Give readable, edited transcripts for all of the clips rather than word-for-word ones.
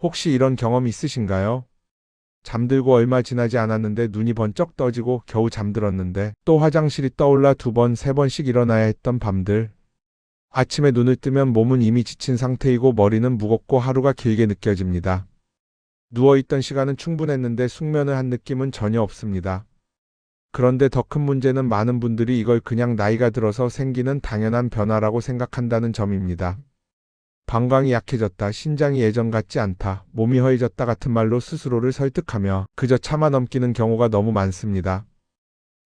혹시 이런 경험 있으신가요? 잠들고 얼마 지나지 않았는데 눈이 번쩍 떠지고 겨우 잠들었는데 또 화장실이 떠올라 두 번, 세 번씩 일어나야 했던 밤들. 아침에 눈을 뜨면 몸은 이미 지친 상태이고 머리는 무겁고 하루가 길게 느껴집니다. 누워있던 시간은 충분했는데 숙면을 한 느낌은 전혀 없습니다. 그런데 더 큰 문제는 많은 분들이 이걸 그냥 나이가 들어서 생기는 당연한 변화라고 생각한다는 점입니다. 방광이 약해졌다, 신장이 예전 같지 않다, 몸이 허해졌다 같은 말로 스스로를 설득하며 그저 참아 넘기는 경우가 너무 많습니다.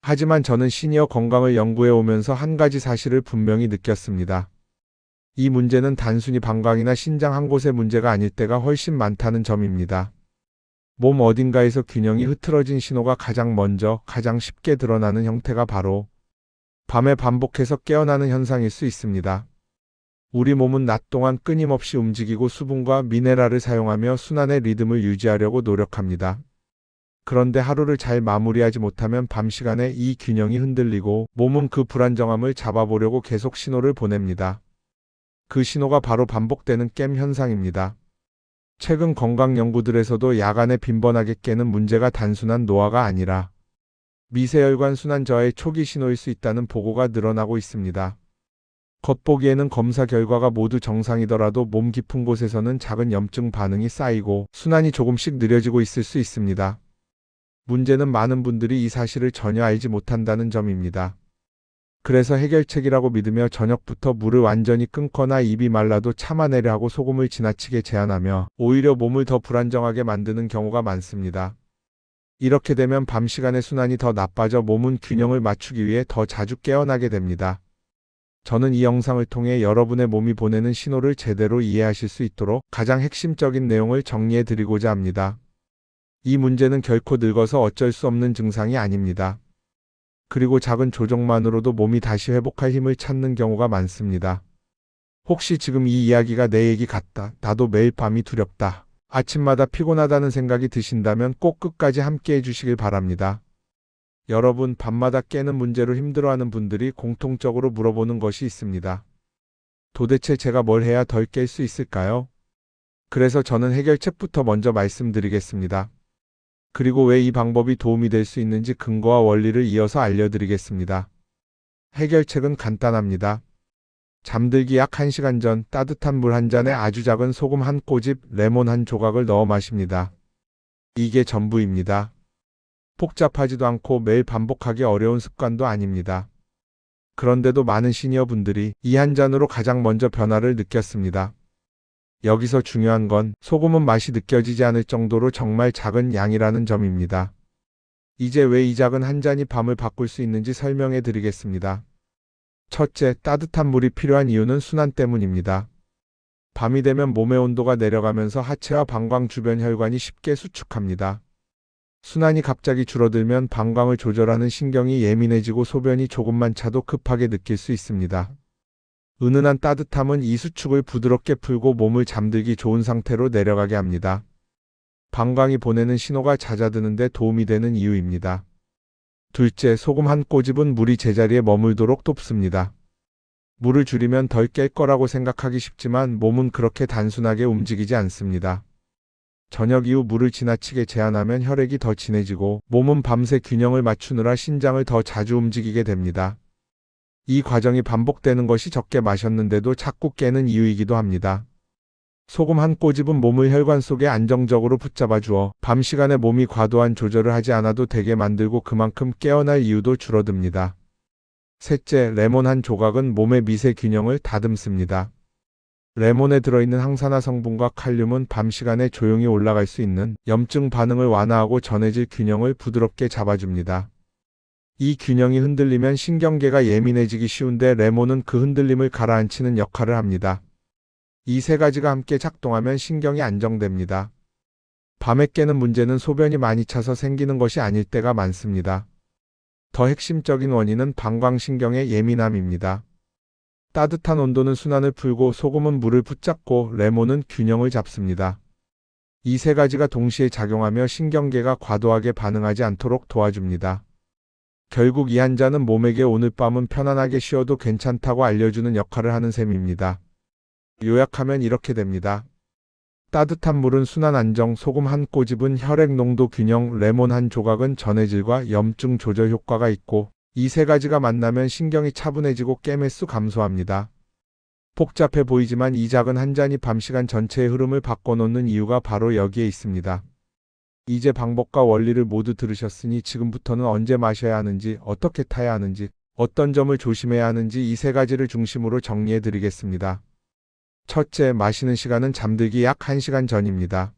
하지만 저는 시니어 건강을 연구해 오면서 한 가지 사실을 분명히 느꼈습니다. 이 문제는 단순히 방광이나 신장 한 곳의 문제가 아닐 때가 훨씬 많다는 점입니다. 몸 어딘가에서 균형이 흐트러진 신호가 가장 먼저, 가장 쉽게 드러나는 형태가 바로 밤에 반복해서 깨어나는 현상일 수 있습니다. 우리 몸은 낮 동안 끊임없이 움직이고 수분과 미네랄을 사용하며 순환의 리듬을 유지하려고 노력합니다. 그런데 하루를 잘 마무리하지 못하면 밤 시간에 이 균형이 흔들리고 몸은 그 불안정함을 잡아보려고 계속 신호를 보냅니다. 그 신호가 바로 반복되는 깸 현상입니다. 최근 건강 연구들에서도 야간에 빈번하게 깨는 문제가 단순한 노화가 아니라 미세혈관 순환 저하의 초기 신호일 수 있다는 보고가 늘어나고 있습니다. 겉보기에는 검사 결과가 모두 정상이더라도 몸 깊은 곳에서는 작은 염증 반응이 쌓이고 순환이 조금씩 느려지고 있을 수 있습니다. 문제는 많은 분들이 이 사실을 전혀 알지 못한다는 점입니다. 그래서 해결책이라고 믿으며 저녁부터 물을 완전히 끊거나 입이 말라도 참아내려 하고 소금을 지나치게 제한하며 오히려 몸을 더 불안정하게 만드는 경우가 많습니다. 이렇게 되면 밤 시간의 순환이 더 나빠져 몸은 균형을 맞추기 위해 더 자주 깨어나게 됩니다. 저는 이 영상을 통해 여러분의 몸이 보내는 신호를 제대로 이해하실 수 있도록 가장 핵심적인 내용을 정리해 드리고자 합니다. 이 문제는 결코 늙어서 어쩔 수 없는 증상이 아닙니다. 그리고 작은 조정만으로도 몸이 다시 회복할 힘을 찾는 경우가 많습니다. 혹시 지금 이 이야기가 내 얘기 같다, 나도 매일 밤이 두렵다, 아침마다 피곤하다는 생각이 드신다면 꼭 끝까지 함께 해주시길 바랍니다. 여러분, 밤마다 깨는 문제로 힘들어하는 분들이 공통적으로 물어보는 것이 있습니다. 도대체 제가 뭘 해야 덜 깰 수 있을까요? 그래서 저는 해결책부터 먼저 말씀드리겠습니다. 그리고 왜 이 방법이 도움이 될 수 있는지 근거와 원리를 이어서 알려드리겠습니다. 해결책은 간단합니다. 잠들기 약 1시간 전 따뜻한 물 한 잔에 아주 작은 소금 한 꼬집, 레몬 한 조각을 넣어 마십니다. 이게 전부입니다. 복잡하지도 않고 매일 반복하기 어려운 습관도 아닙니다. 그런데도 많은 시니어분들이 이 한 잔으로 가장 먼저 변화를 느꼈습니다. 여기서 중요한 건 소금은 맛이 느껴지지 않을 정도로 정말 작은 양이라는 점입니다. 이제 왜 이 작은 한 잔이 밤을 바꿀 수 있는지 설명해 드리겠습니다. 첫째, 따뜻한 물이 필요한 이유는 순환 때문입니다. 밤이 되면 몸의 온도가 내려가면서 하체와 방광 주변 혈관이 쉽게 수축합니다. 순환이 갑자기 줄어들면 방광을 조절하는 신경이 예민해지고 소변이 조금만 차도 급하게 느낄 수 있습니다. 은은한 따뜻함은 이 수축을 부드럽게 풀고 몸을 잠들기 좋은 상태로 내려가게 합니다. 방광이 보내는 신호가 잦아드는데 도움이 되는 이유입니다. 둘째, 소금 한 꼬집은 물이 제자리에 머물도록 돕습니다. 물을 줄이면 덜 깰 거라고 생각하기 쉽지만 몸은 그렇게 단순하게 움직이지 않습니다. 저녁 이후 물을 지나치게 제한하면 혈액이 더 진해지고 몸은 밤새 균형을 맞추느라 신장을 더 자주 움직이게 됩니다. 이 과정이 반복되는 것이 적게 마셨는데도 자꾸 깨는 이유이기도 합니다. 소금 한 꼬집은 몸을 혈관 속에 안정적으로 붙잡아 주어 밤 시간에 몸이 과도한 조절을 하지 않아도 되게 만들고 그만큼 깨어날 이유도 줄어듭니다. 셋째, 레몬 한 조각은 몸의 미세 균형을 다듬습니다. 레몬에 들어있는 항산화 성분과 칼륨은 밤 시간에 조용히 올라갈 수 있는 염증 반응을 완화하고 전해질 균형을 부드럽게 잡아줍니다. 이 균형이 흔들리면 신경계가 예민해지기 쉬운데 레몬은 그 흔들림을 가라앉히는 역할을 합니다. 이 세 가지가 함께 작동하면 신경이 안정됩니다. 밤에 깨는 문제는 소변이 많이 차서 생기는 것이 아닐 때가 많습니다. 더 핵심적인 원인은 방광신경의 예민함입니다. 따뜻한 온도는 순환을 풀고 소금은 물을 붙잡고 레몬은 균형을 잡습니다. 이 세 가지가 동시에 작용하며 신경계가 과도하게 반응하지 않도록 도와줍니다. 결국 이 한 잔은 몸에게 오늘 밤은 편안하게 쉬어도 괜찮다고 알려주는 역할을 하는 셈입니다. 요약하면 이렇게 됩니다. 따뜻한 물은 순환 안정, 소금 한 꼬집은 혈액 농도 균형, 레몬 한 조각은 전해질과 염증 조절 효과가 있고 이 세 가지가 만나면 신경이 차분해지고 깨매수 감소합니다. 복잡해 보이지만 이 작은 한 잔이 밤 시간 전체의 흐름을 바꿔놓는 이유가 바로 여기에 있습니다. 이제 방법과 원리를 모두 들으셨으니 지금부터는 언제 마셔야 하는지, 어떻게 타야 하는지, 어떤 점을 조심해야 하는지 이 세 가지를 중심으로 정리해 드리겠습니다. 첫째, 마시는 시간은 잠들기 약 1시간 전입니다.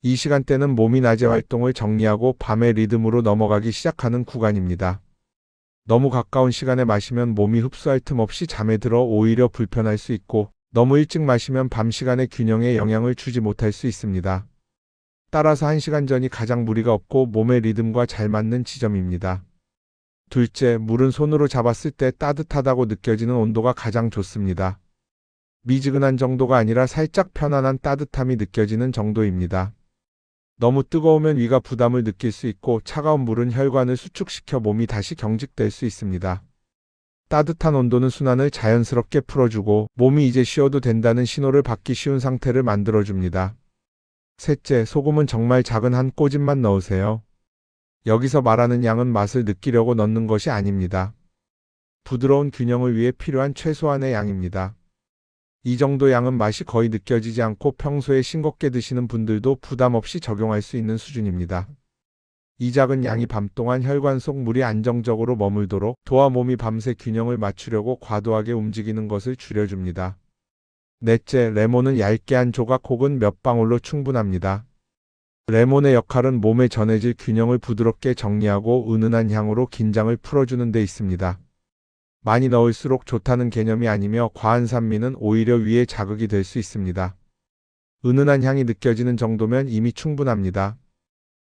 이 시간대는 몸이 낮에 활동을 정리하고 밤의 리듬으로 넘어가기 시작하는 구간입니다. 너무 가까운 시간에 마시면 몸이 흡수할 틈 없이 잠에 들어 오히려 불편할 수 있고, 너무 일찍 마시면 밤 시간의 균형에 영향을 주지 못할 수 있습니다. 따라서 1시간 전이 가장 무리가 없고 몸의 리듬과 잘 맞는 지점입니다. 둘째, 물은 손으로 잡았을 때 따뜻하다고 느껴지는 온도가 가장 좋습니다. 미지근한 정도가 아니라 살짝 편안한 따뜻함이 느껴지는 정도입니다. 너무 뜨거우면 위가 부담을 느낄 수 있고 차가운 물은 혈관을 수축시켜 몸이 다시 경직될 수 있습니다. 따뜻한 온도는 순환을 자연스럽게 풀어주고 몸이 이제 쉬어도 된다는 신호를 받기 쉬운 상태를 만들어줍니다. 셋째, 소금은 정말 작은 한 꼬집만 넣으세요. 여기서 말하는 양은 맛을 느끼려고 넣는 것이 아닙니다. 부드러운 균형을 위해 필요한 최소한의 양입니다. 이 정도 양은 맛이 거의 느껴지지 않고 평소에 싱겁게 드시는 분들도 부담 없이 적용할 수 있는 수준입니다. 이 작은 양이 밤 동안 혈관 속 물이 안정적으로 머물도록 도와 몸이 밤새 균형을 맞추려고 과도하게 움직이는 것을 줄여줍니다. 넷째, 레몬은 얇게 한 조각 혹은 몇 방울로 충분합니다. 레몬의 역할은 몸에 전해질 균형을 부드럽게 정리하고 은은한 향으로 긴장을 풀어주는 데 있습니다. 많이 넣을수록 좋다는 개념이 아니며 과한 산미는 오히려 위에 자극이 될 수 있습니다. 은은한 향이 느껴지는 정도면 이미 충분합니다.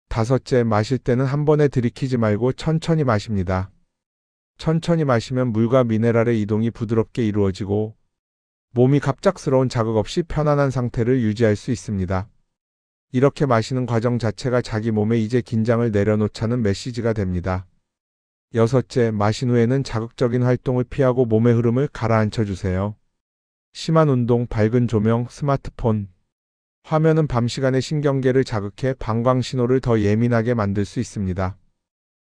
다섯째, 마실 때는 한 번에 들이키지 말고 천천히 마십니다. 천천히 마시면 물과 미네랄의 이동이 부드럽게 이루어지고 몸이 갑작스러운 자극 없이 편안한 상태를 유지할 수 있습니다. 이렇게 마시는 과정 자체가 자기 몸에 이제 긴장을 내려놓자는 메시지가 됩니다. 여섯째, 마신 후에는 자극적인 활동을 피하고 몸의 흐름을 가라앉혀 주세요. 심한 운동, 밝은 조명, 스마트폰, 화면은 밤 시간에 신경계를 자극해 방광 신호를 더 예민하게 만들 수 있습니다.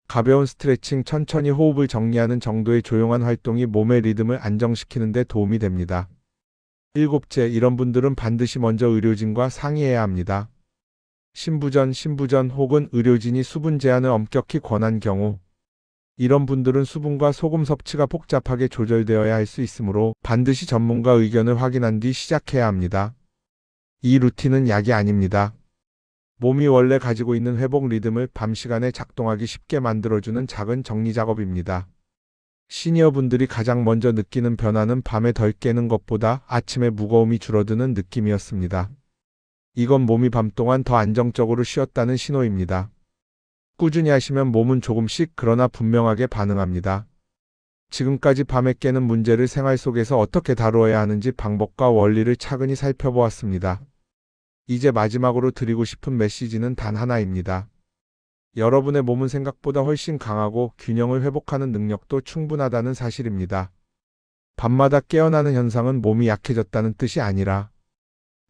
가벼운 스트레칭, 천천히 호흡을 정리하는 정도의 조용한 활동이 몸의 리듬을 안정시키는 데 도움이 됩니다. 일곱째, 이런 분들은 반드시 먼저 의료진과 상의해야 합니다. 신부전 혹은 의료진이 수분 제한을 엄격히 권한 경우, 이런 분들은 수분과 소금 섭취가 복잡하게 조절되어야 할 수 있으므로 반드시 전문가 의견을 확인한 뒤 시작해야 합니다. 이 루틴은 약이 아닙니다. 몸이 원래 가지고 있는 회복 리듬을 밤 시간에 작동하기 쉽게 만들어주는 작은 정리 작업입니다. 시니어분들이 가장 먼저 느끼는 변화는 밤에 덜 깨는 것보다 아침에 무거움이 줄어드는 느낌이었습니다. 이건 몸이 밤 동안 더 안정적으로 쉬었다는 신호입니다. 꾸준히 하시면 몸은 조금씩 그러나 분명하게 반응합니다. 지금까지 밤에 깨는 문제를 생활 속에서 어떻게 다루어야 하는지 방법과 원리를 차근히 살펴보았습니다. 이제 마지막으로 드리고 싶은 메시지는 단 하나입니다. 여러분의 몸은 생각보다 훨씬 강하고 균형을 회복하는 능력도 충분하다는 사실입니다. 밤마다 깨어나는 현상은 몸이 약해졌다는 뜻이 아니라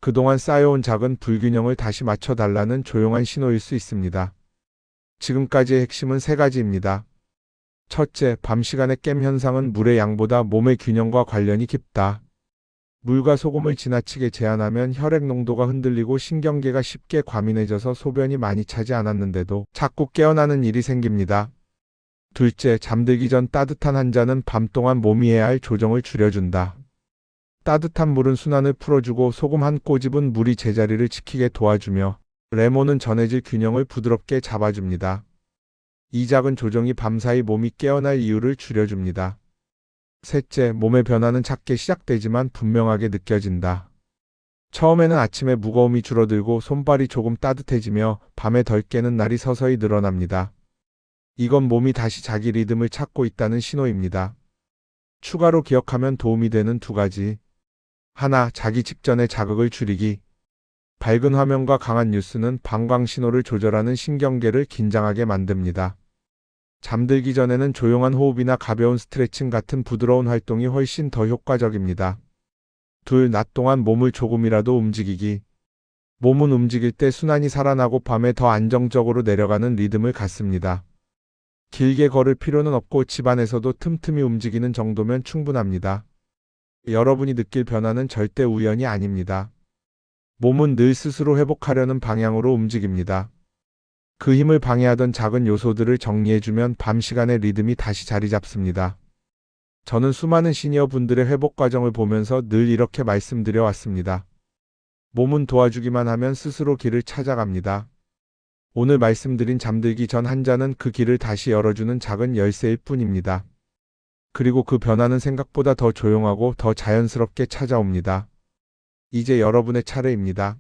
그동안 쌓여온 작은 불균형을 다시 맞춰달라는 조용한 신호일 수 있습니다. 지금까지의 핵심은 세 가지입니다. 첫째, 밤 시간의 깸 현상은 물의 양보다 몸의 균형과 관련이 깊다. 물과 소금을 지나치게 제한하면 혈액 농도가 흔들리고 신경계가 쉽게 과민해져서 소변이 많이 차지 않았는데도 자꾸 깨어나는 일이 생깁니다. 둘째, 잠들기 전 따뜻한 한 잔은 밤 동안 몸이 해야 할 조정을 줄여준다. 따뜻한 물은 순환을 풀어주고 소금 한 꼬집은 물이 제자리를 지키게 도와주며 레몬은 전해질 균형을 부드럽게 잡아줍니다. 이 작은 조정이 밤사이 몸이 깨어날 이유를 줄여줍니다. 셋째, 몸의 변화는 작게 시작되지만 분명하게 느껴진다. 처음에는 아침에 무거움이 줄어들고 손발이 조금 따뜻해지며 밤에 덜 깨는 날이 서서히 늘어납니다. 이건 몸이 다시 자기 리듬을 찾고 있다는 신호입니다. 추가로 기억하면 도움이 되는 두 가지. 하나, 자기 직전의 자극을 줄이기. 밝은 화면과 강한 뉴스는 방광 신호를 조절하는 신경계를 긴장하게 만듭니다. 잠들기 전에는 조용한 호흡이나 가벼운 스트레칭 같은 부드러운 활동이 훨씬 더 효과적입니다. 둘, 낮 동안 몸을 조금이라도 움직이기. 몸은 움직일 때 순환이 살아나고 밤에 더 안정적으로 내려가는 리듬을 갖습니다. 길게 걸을 필요는 없고 집안에서도 틈틈이 움직이는 정도면 충분합니다. 여러분이 느낄 변화는 절대 우연이 아닙니다. 몸은 늘 스스로 회복하려는 방향으로 움직입니다. 그 힘을 방해하던 작은 요소들을 정리해주면 밤 시간의 리듬이 다시 자리 잡습니다. 저는 수많은 시니어 분들의 회복 과정을 보면서 늘 이렇게 말씀드려 왔습니다. 몸은 도와주기만 하면 스스로 길을 찾아갑니다. 오늘 말씀드린 잠들기 전 한 잔은 그 길을 다시 열어주는 작은 열쇠일 뿐입니다. 그리고 그 변화는 생각보다 더 조용하고 더 자연스럽게 찾아옵니다. 이제 여러분의 차례입니다.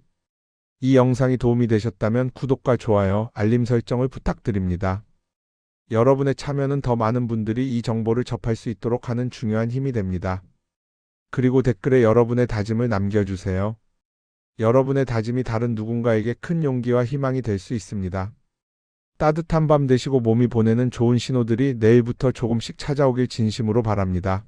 이 영상이 도움이 되셨다면 구독과 좋아요, 알림 설정을 부탁드립니다. 여러분의 참여는 더 많은 분들이 이 정보를 접할 수 있도록 하는 중요한 힘이 됩니다. 그리고 댓글에 여러분의 다짐을 남겨주세요. 여러분의 다짐이 다른 누군가에게 큰 용기와 희망이 될 수 있습니다. 따뜻한 밤 되시고 몸이 보내는 좋은 신호들이 내일부터 조금씩 찾아오길 진심으로 바랍니다.